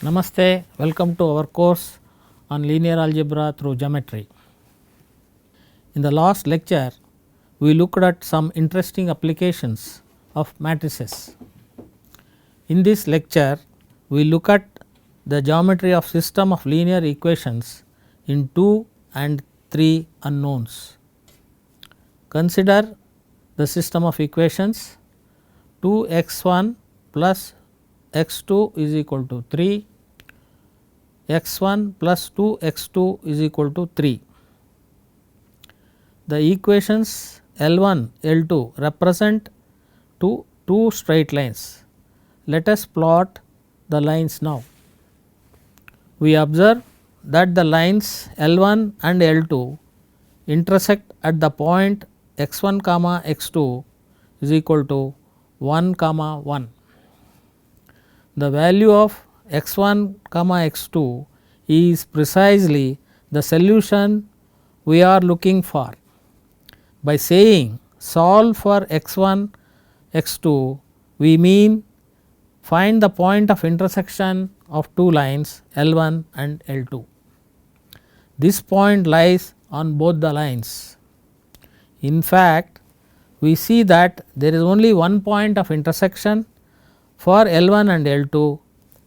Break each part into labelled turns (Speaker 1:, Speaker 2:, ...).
Speaker 1: Namaste, welcome to our course on linear algebra through geometry. In the last lecture, we looked at some interesting applications of matrices. In this lecture, we look at the geometry of system of linear equations in 2 and 3 unknowns. Consider the system of equations 2x1 plus x2 is equal to 3, x1 plus 2x2 is equal to 3. The equations L1, L2 represent two straight lines. Let us plot the lines now. We observe that the lines L1 and L2 intersect at the point x1 comma x2 is equal to 1 comma 1. The value of x1 comma x2 is precisely the solution we are looking for. By saying solve for x1 x2, we mean find the point of intersection of two lines L1 and L2. This point lies on both the lines. In fact, we see that there is only one point of intersection for L1 and L2,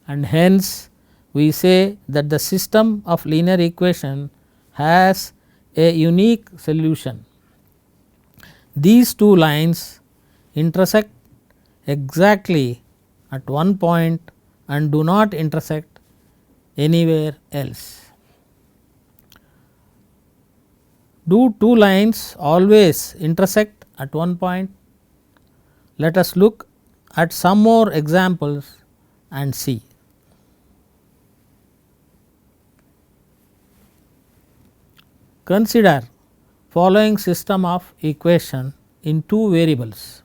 Speaker 1: and hence we say that the system of linear equation has a unique solution. These two lines intersect exactly at one point and do not intersect anywhere else. Do two lines always intersect at one point? Let us look at some more examples and see. Consider following system of equation in two variables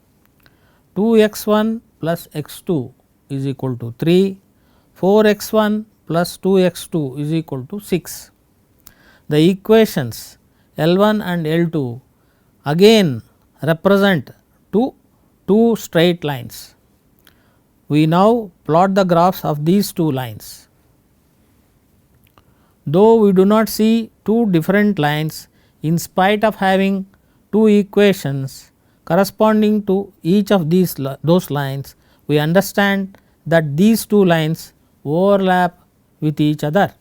Speaker 1: 2x1 plus x2 is equal to 3, 4x1 plus 2x2 is equal to 6. The equations L1 and L2 again represent two straight lines. We now plot the graphs of these two lines. Though we do not see two different lines, in spite of having two equations corresponding to each of those lines, we understand that these two lines overlap with each other.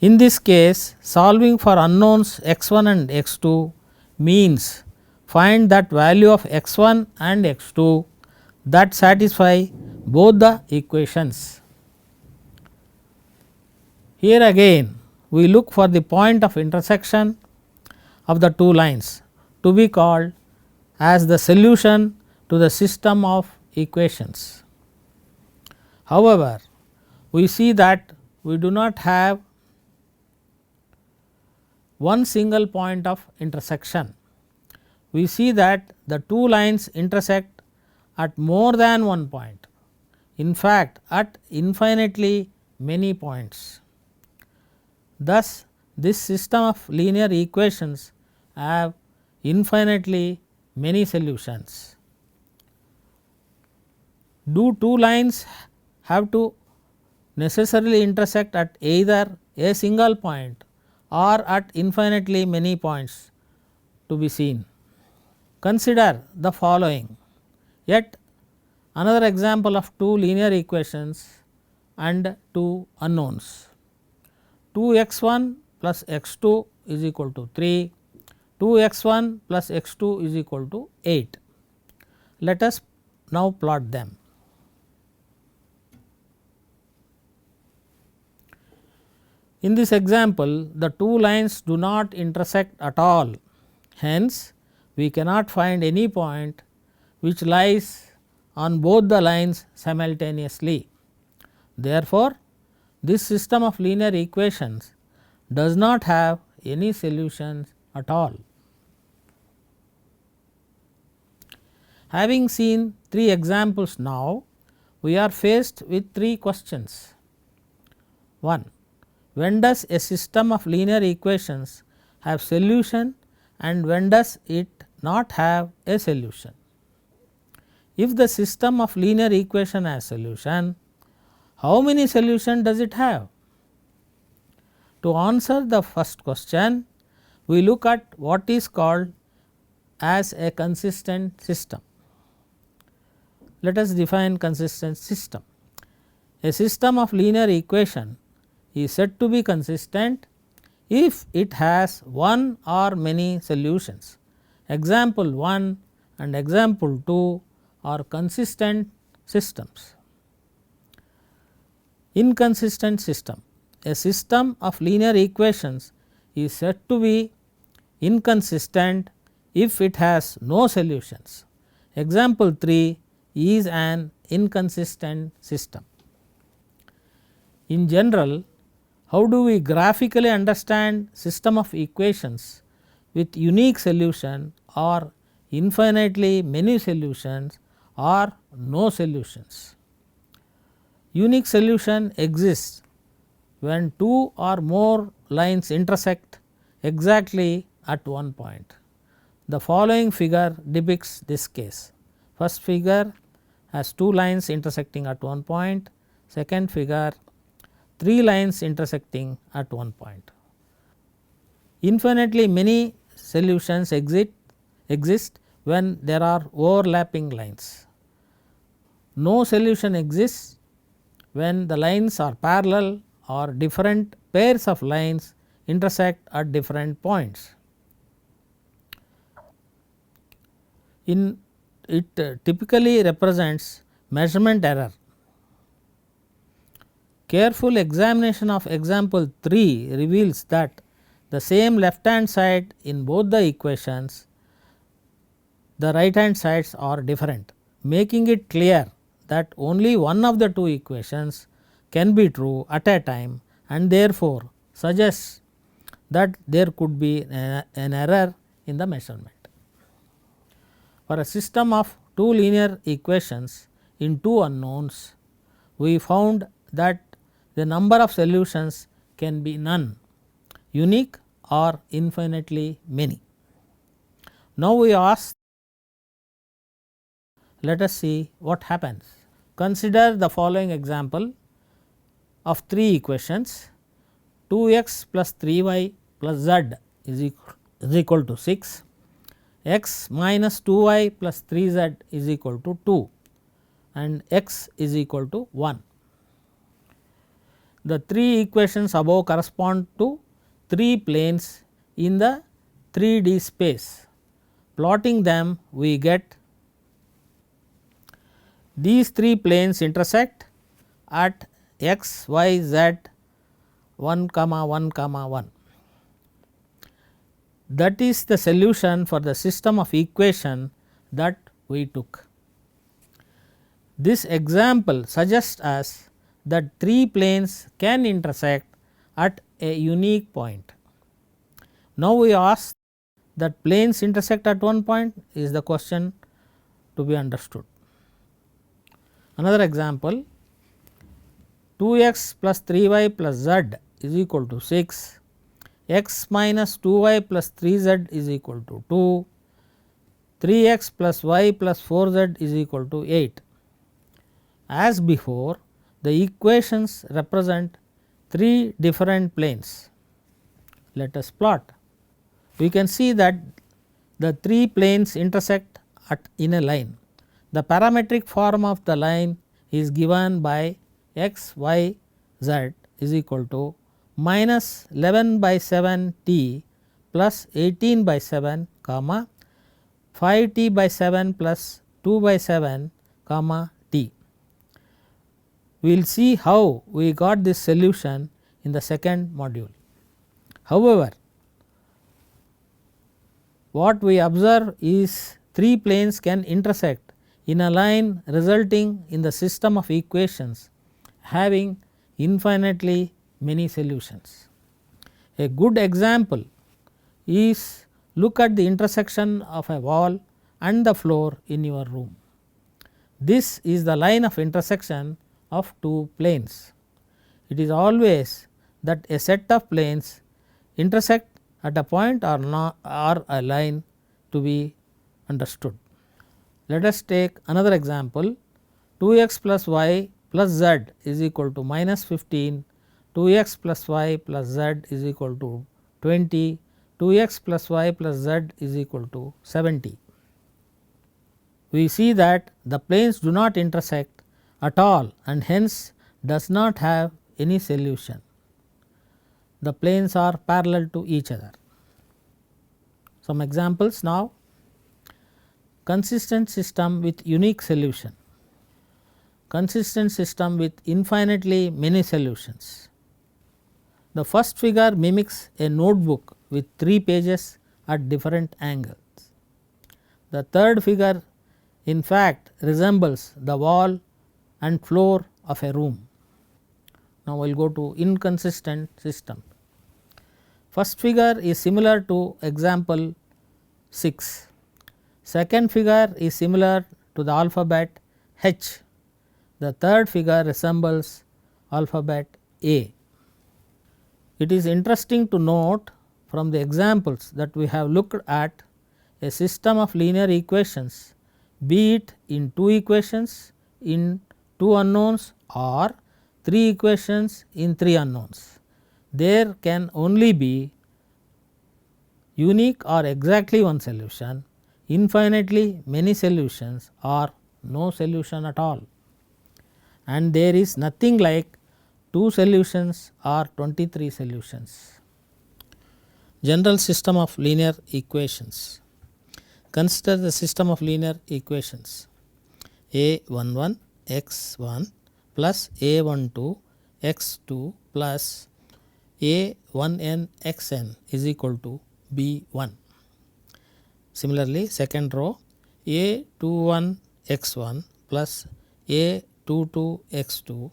Speaker 1: In this case, solving for unknowns x1 and x2 means find that value of x1 and x2 that satisfy both the equations. Here again we look for the point of intersection of the two lines to be called as the solution to the system of equations. However, we see that we do not have one single point of intersection. We see that the two lines intersect at more than one point, in fact at infinitely many points. Thus, this system of linear equations have infinitely many solutions. Do two lines have to necessarily intersect at either a single point or at infinitely many points to be seen? Consider the following yet another example of two linear equations and two unknowns. 2x1 plus x2 is equal to 3, 2x1 plus x2 is equal to 8. Let us now plot them. In this example, the two lines do not intersect at all, hence we cannot find any point which lies on both the lines simultaneously. Therefore, this system of linear equations does not have any solutions at all. Having seen three examples now, we are faced with three questions. 1. When does a system of linear equations have solution and when does it not have a solution? If the system of linear equation has solution, How many solutions does it have? To answer the first question, we look at what is called as a consistent system. Let us define consistent system. A system of linear equation is said to be consistent if it has one or many solutions. Example 1 and example 2 are consistent systems. Inconsistent system. A system of linear equations is said to be inconsistent if it has no solutions. Example 3 is an inconsistent system. In general, how do we graphically understand system of equations with unique solution or infinitely many solutions or no solutions? Unique solution exists when two or more lines intersect exactly at one point. The following figure depicts this case. First figure has two lines intersecting at one point, second figure three lines intersecting at one point. Infinitely many solutions exist when there are overlapping lines. No solution exists when the lines are parallel or different pairs of lines intersect at different points. It typically represents measurement error. Careful examination of example 3 reveals that the same left hand side in both the equations, the right hand sides are different, making it clear that only one of the two equations can be true at a time, and therefore suggests that there could be an error in the measurement. For a system of two linear equations in two unknowns, we found that the number of solutions can be none, unique or infinitely many. Now we ask, let us see what happens. Consider the following example of three equations: 2x plus 3y plus z is equal to 6, x minus 2y plus 3z is equal to 2, and x is equal to 1. The three equations above correspond to three planes in the 3D space. Plotting them, we get these three planes intersect at x, y, z 1, 1, 1. That is the solution for the system of equation that we took. This example suggests us that three planes can intersect at a unique point. Now we ask that planes intersect at one point is the question to be understood. Another example: 2x plus 3y plus z is equal to 6, x minus 2y plus 3z is equal to 2, 3x plus y plus 4z is equal to 8. As before, the equations represent three different planes. Let us plot. We can see that the three planes intersect in a line. The parametric form of the line is given by x, y, z is equal to minus 11 by 7 t plus 18 by 7 comma 5 t by 7 plus 2 by 7 comma t. We will see how we got this solution in the second module. However, what we observe is three planes can intersect in a line, resulting in the system of equations having infinitely many solutions. A good example is look at the intersection of a wall and the floor in your room. This is the line of intersection of two planes. It is always that a set of planes intersect at a point or not or a line to be understood. Let us take another example: 2x plus y plus z is equal to minus 15, 2x plus y plus z is equal to 20, 2x plus y plus z is equal to 70. We see that the planes do not intersect at all and hence does not have any solution. The planes are parallel to each other. Some examples now: consistent system with unique solution, consistent system with infinitely many solutions. The first figure mimics a notebook with 3 pages at different angles. The third figure in fact resembles the wall and floor of a room. Now, I will go to inconsistent system. First figure is similar to example 6. Second figure is similar to the alphabet H. The third figure resembles alphabet A. It is interesting to note from the examples that we have looked at a system of linear equations, be it in 2 equations in 2 unknowns or 3 equations in 3 unknowns. There can only be unique or exactly one solution, infinitely many solutions or no solution at all, and there is nothing like 2 solutions or 23 solutions. General system of linear equations. Consider the system of linear equations: a11 x1 plus a12 x2 plus a1n xn is equal to b1. Similarly, second row, a21 x1 plus a22 x2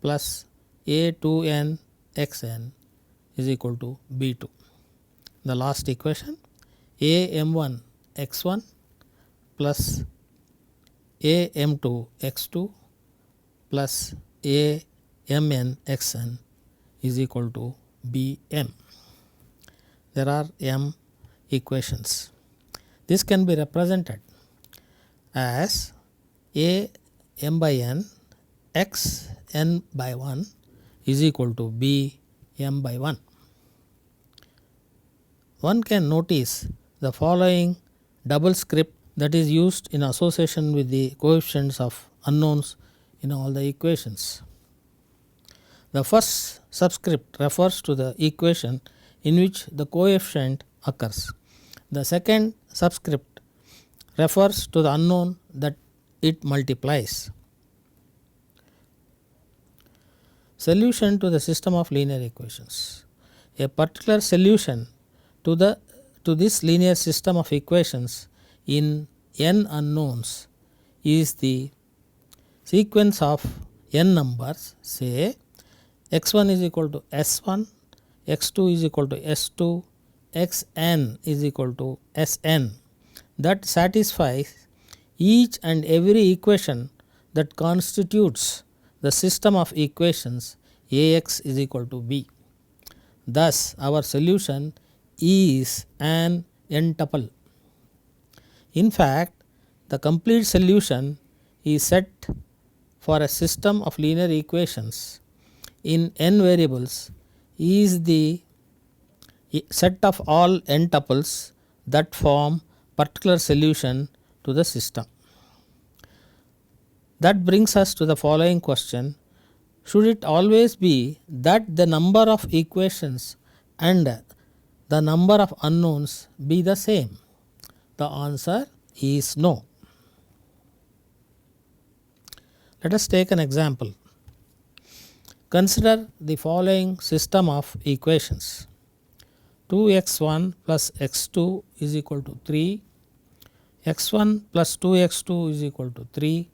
Speaker 1: plus a2n xn is equal to b2. The last equation, am1 x1 plus am2 x2 plus amn xn is equal to bm. There are m equations. This can be represented as a m by n x n by 1 is equal to b m by 1. One can notice the following double script that is used in association with the coefficients of unknowns in all the equations. The first subscript refers to the equation in which the coefficient occurs. The second subscript refers to the unknown that it multiplies. Solution to the system of linear equations. A particular solution to this linear system of equations in n unknowns is the sequence of n numbers, say x1 is equal to s1, x2 is equal to s2, xn is equal to sn, that satisfies each and every equation that constitutes the system of equations Ax is equal to b. Thus, our solution is an n-tuple. In fact, the complete solution is set for a system of linear equations in n variables is the set of all n tuples that form particular solution to the system. That brings us to the following question: should it always be that the number of equations and the number of unknowns be the same? The answer is no. Let us take an example. Consider the following system of equations: 2x1 plus x2 is equal to 3, x1 plus 2x2 is equal to 3,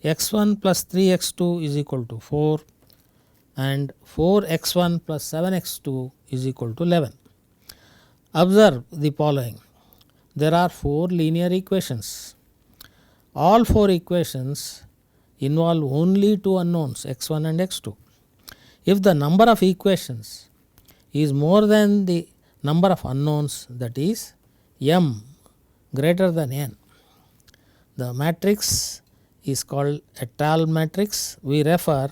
Speaker 1: x1 plus 3x2 is equal to 4, and 4x1 plus 7x2 is equal to 11. Observe the following. There are 4 linear equations. All 4 equations involve only 2 unknowns, x1 and x2. If the number of equations is more than the number of unknowns, that is m greater than n, the matrix is called a tall matrix. We refer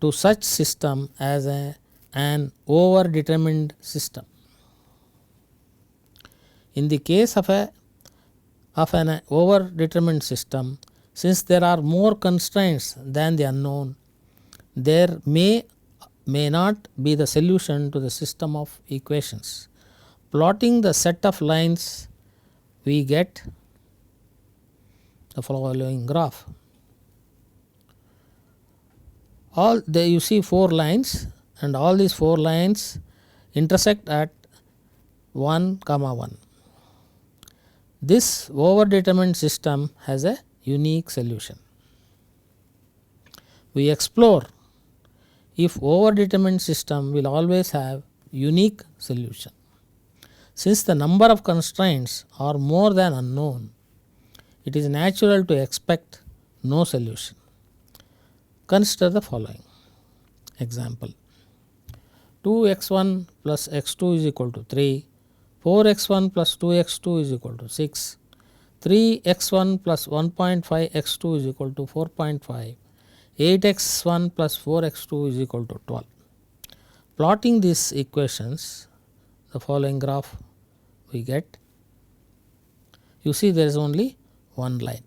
Speaker 1: to such system as an overdetermined system. In the case of an overdetermined system, since there are more constraints than the unknown, there may not be the solution to the system of equations. Plotting the set of lines, we get the following graph. You see 4 lines, and all these 4 lines intersect at 1, 1. This overdetermined system has a unique solution. We explore if overdetermined system will always have unique solution. Since the number of constraints are more than unknown, it is natural to expect no solution. Consider the following example. 2x1 plus x2 is equal to 3, 4x1 plus 2x2 is equal to 6, 3x1 plus 1.5 x2 is equal to 4.5, 8x1 plus 4x2 is equal to 12. Plotting these equations, the following graph we get. You see there is only one line.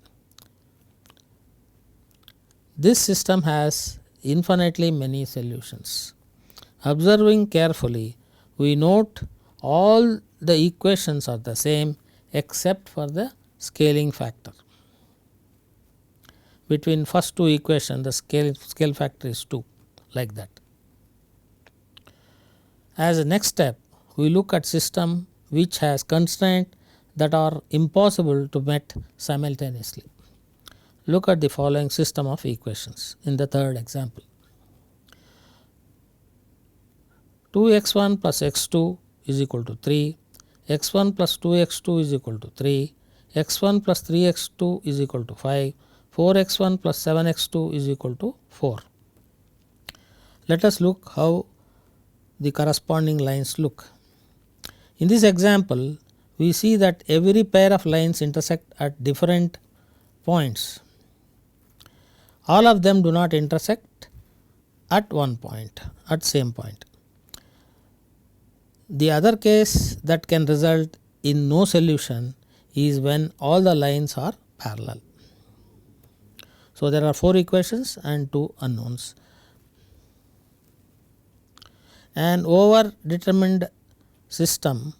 Speaker 1: This system has infinitely many solutions. Observing carefully, we note all the equations are the same except for the scaling factor. Between first two equations, the scale factor is 2, like that. As a next step, we look at system which has constraints that are impossible to met simultaneously. Look at the following system of equations in the third example. 2x1 plus x2 is equal to 3, x1 plus 2x2 is equal to 3, x1 plus 3x2 is equal to 5, 4x1 plus 7x2 is equal to 4. Let us look how the corresponding lines look. In this example, we see that every pair of lines intersect at different points. All of them do not intersect at one point, at same point. The other case that can result in no solution is when all the lines are parallel. So there are 4 equations and 2 unknowns. An overdetermined system,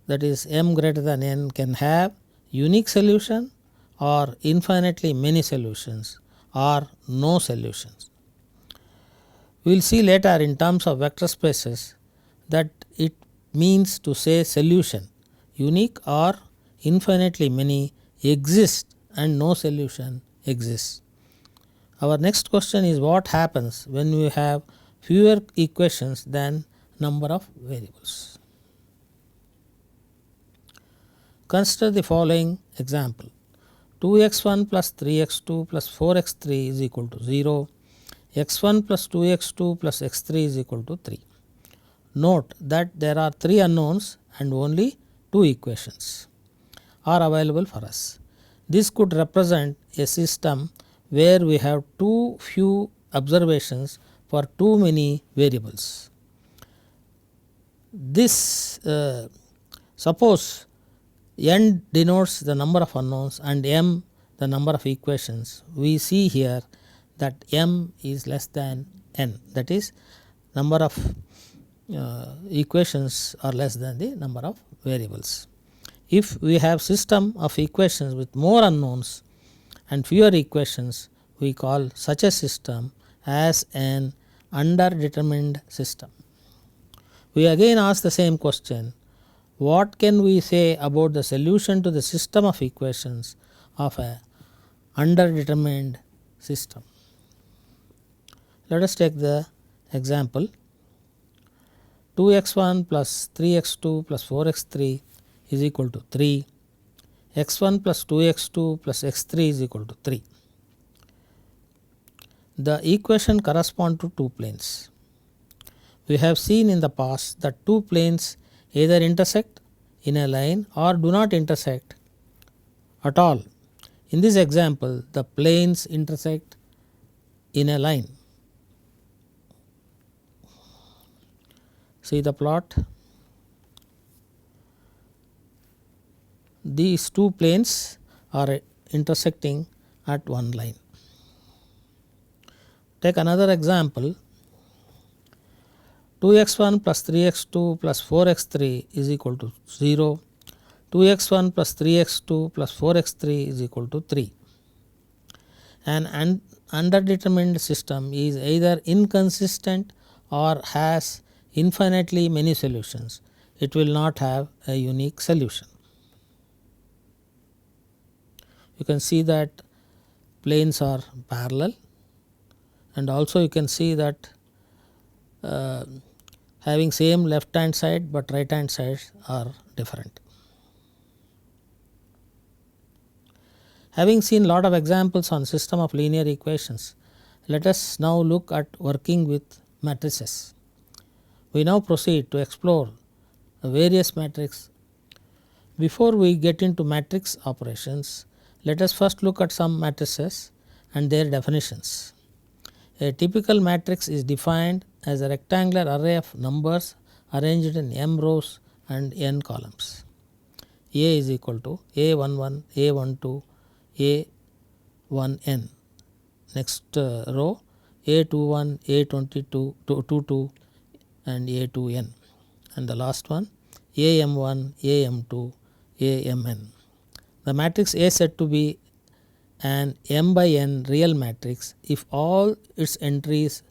Speaker 1: that is m greater than n, can have unique solution or infinitely many solutions or no solutions. We will see later in terms of vector spaces that it means to say solution, unique or infinitely many, exist and no solution exists. Our next question is what happens when we have fewer equations than number of variables. Consider the following example. 2x1 plus 3x2 plus 4x3 is equal to 0, x1 plus 2x2 plus x3 is equal to 3. Note that there are 3 unknowns and only 2 equations are available for us. This could represent a system where we have too few observations for too many variables. This suppose n denotes the number of unknowns and m the number of equations. We see here that m is less than n, that is number of equations are less than the number of variables. If we have system of equations with more unknowns and fewer equations, we call such a system as an underdetermined system. We again ask the same question. What can we say about the solution to the system of equations of a underdetermined system? Let us take the example 2x1 plus 3x2 plus 4x3 is equal to 3, x1 plus 2x2 plus x3 is equal to 3. The equation corresponds to 2 planes. We have seen in the past that 2 planes either intersect in a line or do not intersect at all. In this example, the planes intersect in a line. See the plot. These two planes are intersecting at one line. Take another example. 2x1 plus 3x2 plus 4x3 is equal to 0. 2x1 plus 3x2 plus 4x3 is equal to 3. An underdetermined system is either inconsistent or has infinitely many solutions. It will not have a unique solution. You can see that planes are parallel, and also you can see that having same left hand side but right hand sides are different. Having seen lot of examples on system of linear equations, let us now look at working with matrices. We now proceed to explore various matrices. Before we get into matrix operations, let us first look at some matrices and their definitions. A typical matrix is defined as a rectangular array of numbers arranged in m rows and n columns. A is equal to A11, A12, A1n. Next row A21, A22, 22 and A2n. And the last one AM1, AM2, AMN. The matrix A is said to be an m by n real matrix if all its entries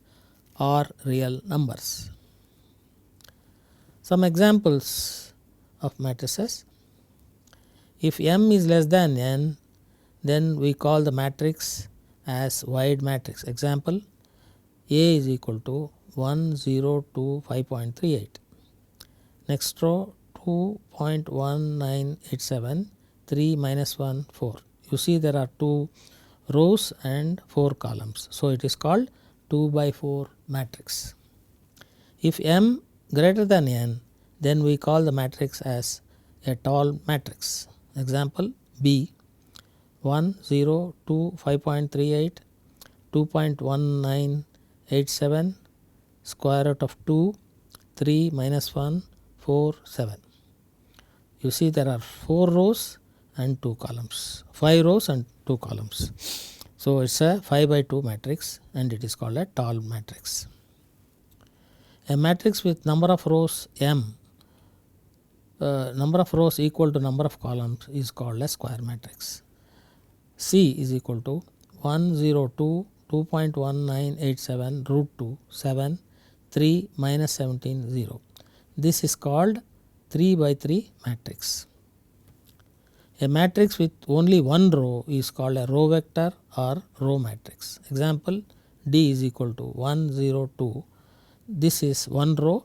Speaker 1: are real numbers. Some examples of matrices. If m is less than n, then we call the matrix as wide matrix. Example, A is equal to 1, 0, 2, 5.38. Next row 2.1987, 3 minus 1, 4. You see there are 2 rows and 4 columns. So it is called 2 by 4 matrix. If m greater than n, then we call the matrix as a tall matrix. Example, B 1, 0, 2, 5.38, 2.1987, square root of 2, 3 minus 1, 4, 7. You see there are 4 rows and 2 columns, 5 rows and 2 columns. So it's a 5 by 2 matrix and it is called a tall matrix. A matrix with number of rows m, number of rows equal to number of columns is called a square matrix. C is equal to 102, 2.1987 root 2, 7, 3 minus 17, 0. This is called 3 by 3 matrix. A matrix with only one row is called a row vector or row matrix. Example, D is equal to 1, 0, 2. This is one row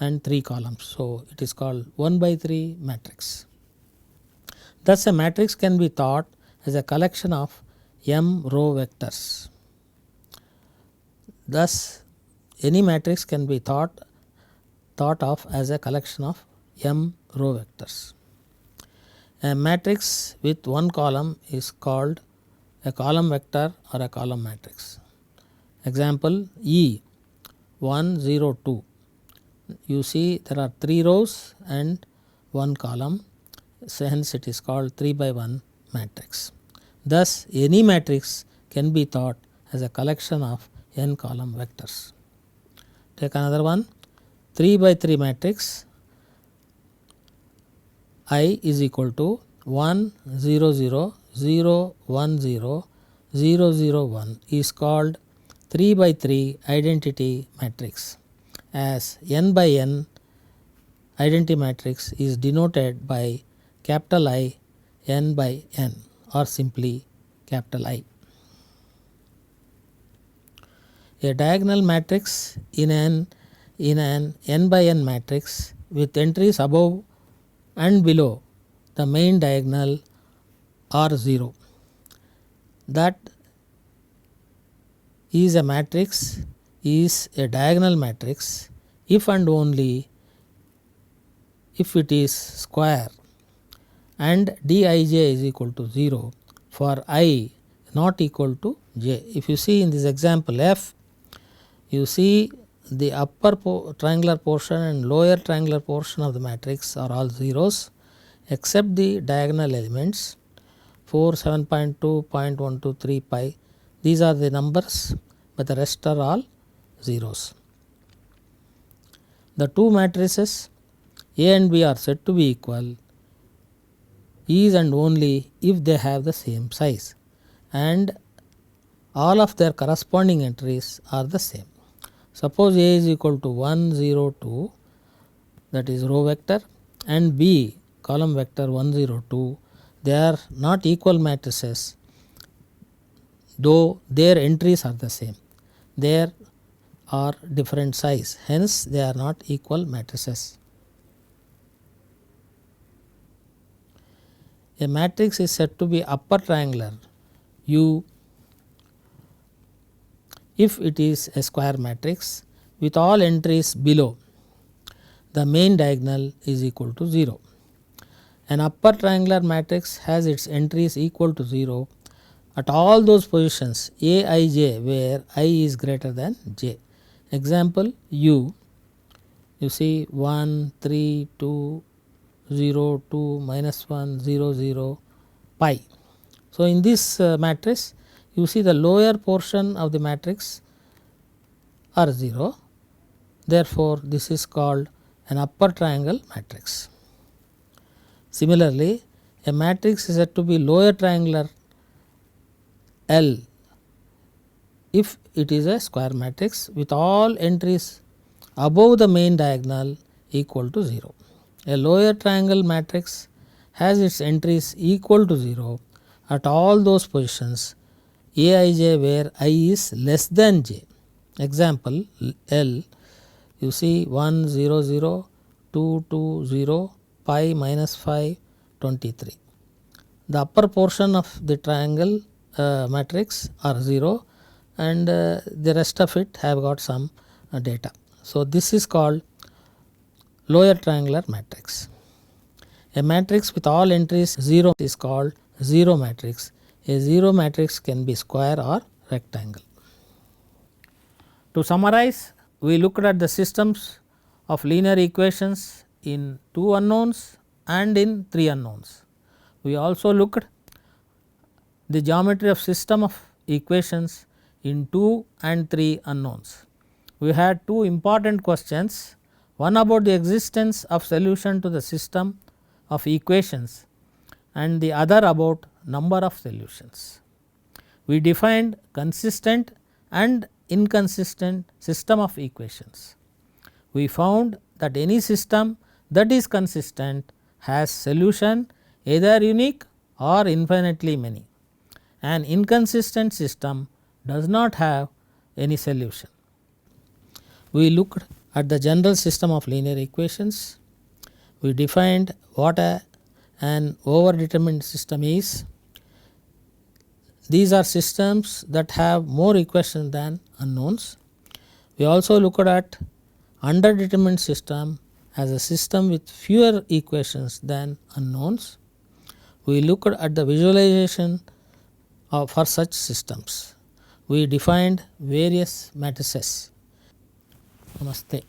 Speaker 1: and 3 columns. So it is called 1 by 3 matrix. Thus a matrix can be thought as a collection of m row vectors. Thus any matrix can be thought of as a collection of m row vectors. A matrix with one column is called a column vector or a column matrix. Example, E 1, 0, 2. You see there are 3 rows and 1 column, so hence it is called 3 by 1 matrix. Thus any matrix can be thought as a collection of n column vectors. Take another one, 3 by 3 matrix. I is equal to 1, 0, 0, 0, 1, 0, 0, 0, 1 is called 3 by 3 identity matrix, as n by n identity matrix is denoted by capital I n by n or simply capital I. A diagonal matrix in an n by n matrix with entries above and below the main diagonal are 0. That is a matrix is a diagonal matrix if and only if it is square and Dij is equal to 0, for I not equal to j. If you see in this example F, you see the upper triangular portion and lower triangular portion of the matrix are all zeros except the diagonal elements 4, 7.2, 0.123 pi. These are the numbers, but the rest are all zeros. The two matrices A and B are said to be equal is and only if they have the same size and all of their corresponding entries are the same. Suppose A is equal to 1, 0, 2, that is row vector, and B column vector 1, 0, 2, they are not equal matrices though their entries are the same. There are different size, hence they are not equal matrices. A matrix is said to be upper triangular U if it is a square matrix with all entries below the main diagonal is equal to 0. An upper triangular matrix has its entries equal to 0 at all those positions A I j where I is greater than j. Example U, you see 1, 3, 2, 0, 2, minus 1, 0, 0, pi. So, in this matrix you see the lower portion of the matrix are 0, therefore, this is called an upper triangle matrix. Similarly, a matrix is said to be lower triangular L if it is a square matrix with all entries above the main diagonal equal to 0. A lower triangle matrix has its entries equal to 0 at all those positions Aij where I is less than j. Example L, you see 1, 0, 0, 2, 2, 0, pi minus 5, 23. The upper portion of the triangle matrix are 0 and the rest of it have got some data. So, this is called lower triangular matrix. A matrix with all entries 0 is called 0 matrix. A 0 matrix can be square or rectangle. To summarize, we looked at the systems of linear equations in 2 unknowns and in 3 unknowns. We also looked the geometry of system of equations in 2 and 3 unknowns. We had two important questions, one about the existence of solution to the system of equations and the other about number of solutions. We defined consistent and inconsistent system of equations. We found that any system that is consistent has solution either unique or infinitely many. An inconsistent system does not have any solution. We looked at the general system of linear equations. We defined what an overdetermined system is. These are systems that have more equations than unknowns. We also looked at underdetermined system as a system with fewer equations than unknowns. We looked at the visualization for such systems. We defined various matrices. Namaste.